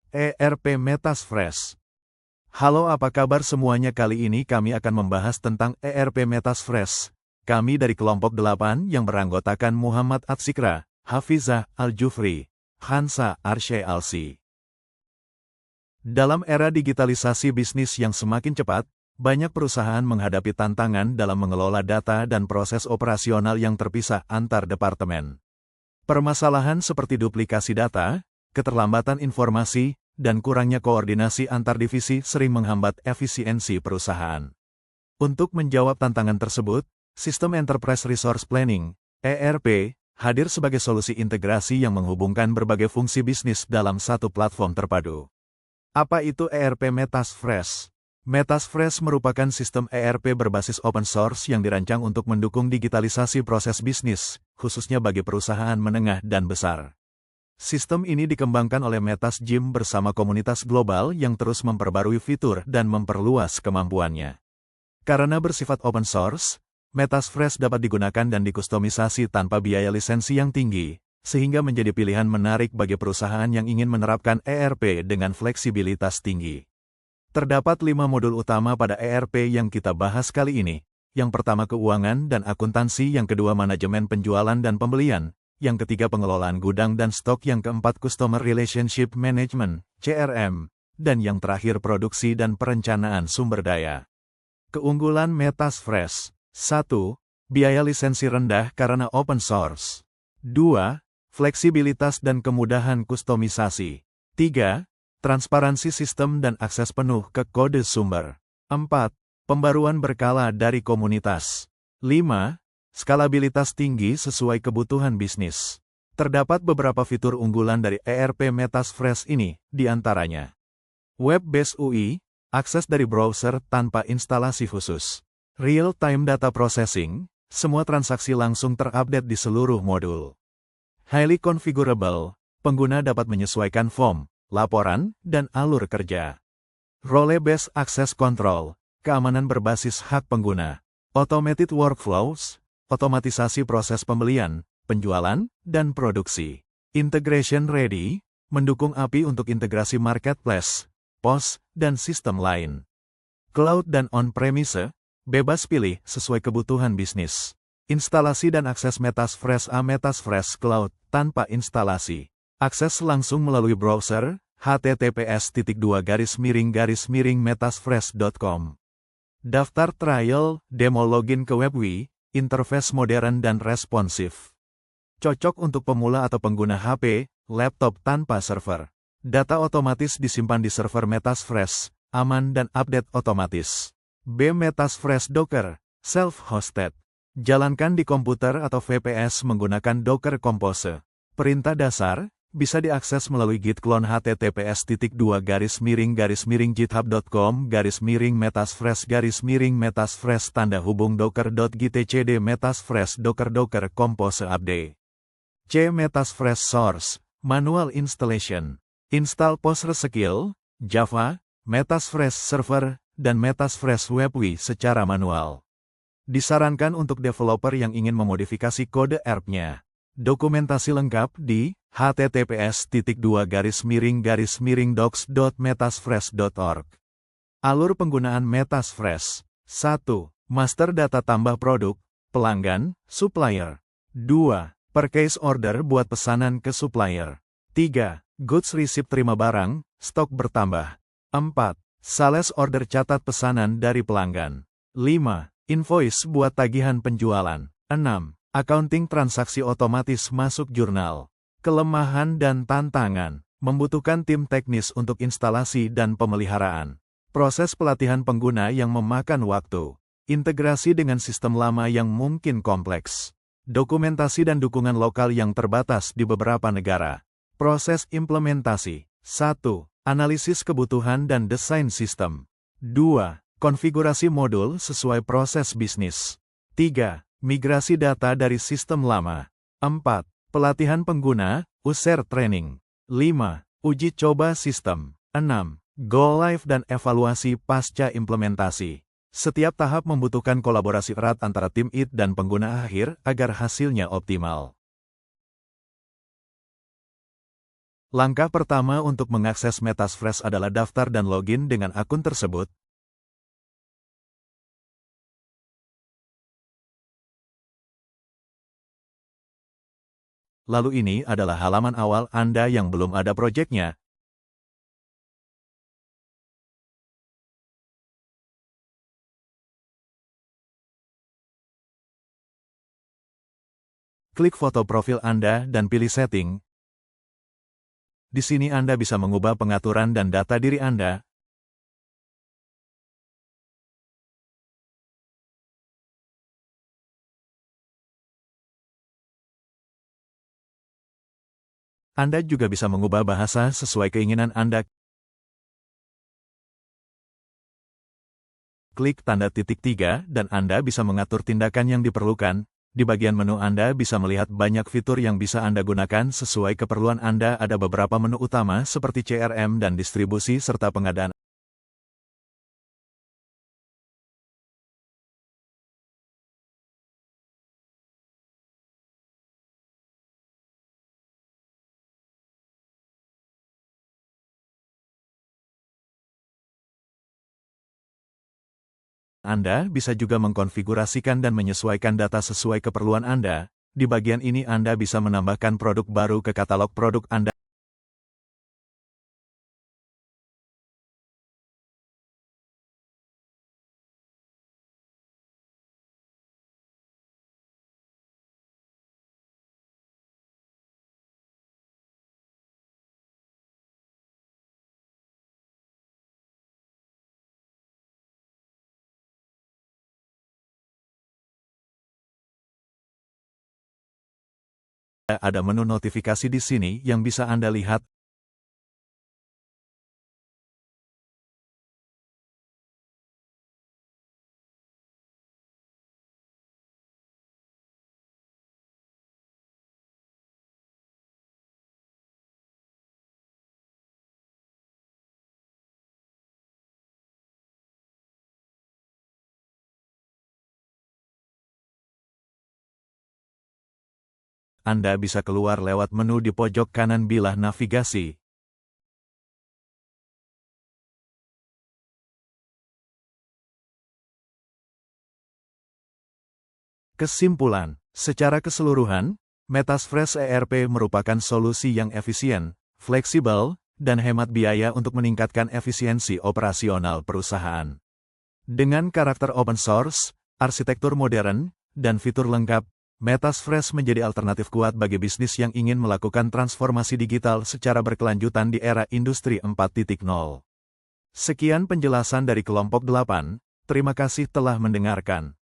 ERP Metasfresh. Halo, apa kabar semuanya? Kali ini kami akan membahas tentang ERP Metasfresh. Kami dari kelompok 8 yang beranggotakan Muhammad Atsikra, Hafizah Al-Jufri, Hansa Arsye Alsi. Dalam era digitalisasi bisnis yang semakin cepat, banyak perusahaan menghadapi tantangan dalam mengelola data dan proses operasional yang terpisah antar departemen. Permasalahan seperti duplikasi data, keterlambatan informasi, dan kurangnya koordinasi antar divisi sering menghambat efisiensi perusahaan. Untuk menjawab tantangan tersebut, Sistem Enterprise Resource Planning, ERP, hadir sebagai solusi integrasi yang menghubungkan berbagai fungsi bisnis dalam satu platform terpadu. Apa itu ERP Metasfresh? Metasfresh merupakan sistem ERP berbasis open source yang dirancang untuk mendukung digitalisasi proses bisnis, khususnya bagi perusahaan menengah dan besar. Sistem ini dikembangkan oleh Metasgym bersama komunitas global yang terus memperbarui fitur dan memperluas kemampuannya. Karena bersifat open source, Metasfresh dapat digunakan dan dikustomisasi tanpa biaya lisensi yang tinggi, sehingga menjadi pilihan menarik bagi perusahaan yang ingin menerapkan ERP dengan fleksibilitas tinggi. Terdapat 5 modul utama pada ERP yang kita bahas kali ini. Yang pertama keuangan dan akuntansi, yang kedua manajemen penjualan dan pembelian, yang ketiga pengelolaan gudang dan stok, yang keempat Customer Relationship Management, CRM, dan yang terakhir produksi dan perencanaan sumber daya. Keunggulan Metasfresh: 1. Biaya lisensi rendah karena open source. 2. Fleksibilitas dan kemudahan kustomisasi. 3. Transparansi sistem dan akses penuh ke kode sumber. 4. Pembaruan berkala dari komunitas. 5. Skalabilitas tinggi sesuai kebutuhan bisnis. Terdapat beberapa fitur unggulan dari ERP Metasfresh ini, di antaranya Web-based UI, akses dari browser tanpa instalasi khusus. Real-time data processing, semua transaksi langsung terupdate di seluruh modul. Highly configurable, pengguna dapat menyesuaikan form, laporan, dan alur kerja. Role-based access control, keamanan berbasis hak pengguna. Automated workflows, otomatisasi proses pembelian, penjualan, dan produksi. Integration ready, mendukung API untuk integrasi marketplace, POS, dan sistem lain. Cloud dan on-premise, bebas pilih sesuai kebutuhan bisnis. Instalasi dan akses Metasfresh Metasfresh Cloud tanpa instalasi. Akses langsung melalui browser, https://metasfresh.com. Daftar trial, demo login ke WebWi, interface modern dan responsif. Cocok untuk pemula atau pengguna HP, laptop tanpa server. Data otomatis disimpan di server Metasfresh, aman dan update otomatis. B. Metasfresh Docker, self-hosted. Jalankan di komputer atau VPS menggunakan Docker Compose. Perintah dasar bisa diakses melalui git clone https://github.com/metasfresh-metasfresh docker.gtcd Metasfresh Docker Compose update. C. Metasfresh Source, manual installation. Install PostgreSQL, Java, Metasfresh Server, dan Metasfresh WebWi secara manual. Disarankan untuk developer yang ingin memodifikasi kode ERP-nya. Dokumentasi lengkap di https://docs.metasfresh.org. Alur penggunaan Metasfresh. 1. Master data tambah produk, pelanggan, supplier. 2. Purchase order buat pesanan ke supplier. 3. Goods receipt terima barang, stok bertambah. 4. Sales order catat pesanan dari pelanggan. 5. Invoice buat tagihan penjualan. 6. Accounting transaksi otomatis masuk jurnal. Kelemahan dan tantangan, membutuhkan tim teknis untuk instalasi dan pemeliharaan. Proses pelatihan pengguna yang memakan waktu. Integrasi dengan sistem lama yang mungkin kompleks. Dokumentasi dan dukungan lokal yang terbatas di beberapa negara. Proses implementasi. 1. Analisis kebutuhan dan desain sistem. 2. Konfigurasi modul sesuai proses bisnis. 3. Migrasi data dari sistem lama. 4. Pelatihan pengguna, user training. 5. Uji coba sistem. 6. Go live dan evaluasi pasca implementasi. Setiap tahap membutuhkan kolaborasi erat antara tim IT dan pengguna akhir agar hasilnya optimal. Langkah pertama untuk mengakses MetaFresh adalah daftar dan login dengan akun tersebut. Lalu ini adalah halaman awal Anda yang belum ada proyeknya. Klik foto profil Anda dan pilih setting. Di sini Anda bisa mengubah pengaturan dan data diri Anda. Anda juga bisa mengubah bahasa sesuai keinginan Anda. Klik tanda titik 3 dan Anda bisa mengatur tindakan yang diperlukan. Di bagian menu Anda bisa melihat banyak fitur yang bisa Anda gunakan sesuai keperluan Anda. Ada beberapa menu utama seperti CRM dan distribusi serta pengadaan. Anda bisa juga mengkonfigurasikan dan menyesuaikan data sesuai keperluan Anda. Di bagian ini Anda bisa menambahkan produk baru ke katalog produk Anda. Ada menu notifikasi di sini yang bisa Anda lihat. Anda bisa keluar lewat menu di pojok kanan bilah navigasi. Kesimpulan, secara keseluruhan, MetaFresh ERP merupakan solusi yang efisien, fleksibel, dan hemat biaya untuk meningkatkan efisiensi operasional perusahaan. Dengan karakter open source, arsitektur modern, dan fitur lengkap, MetaFresh menjadi alternatif kuat bagi bisnis yang ingin melakukan transformasi digital secara berkelanjutan di era Industri 4.0. Sekian penjelasan dari kelompok 8, terima kasih telah mendengarkan.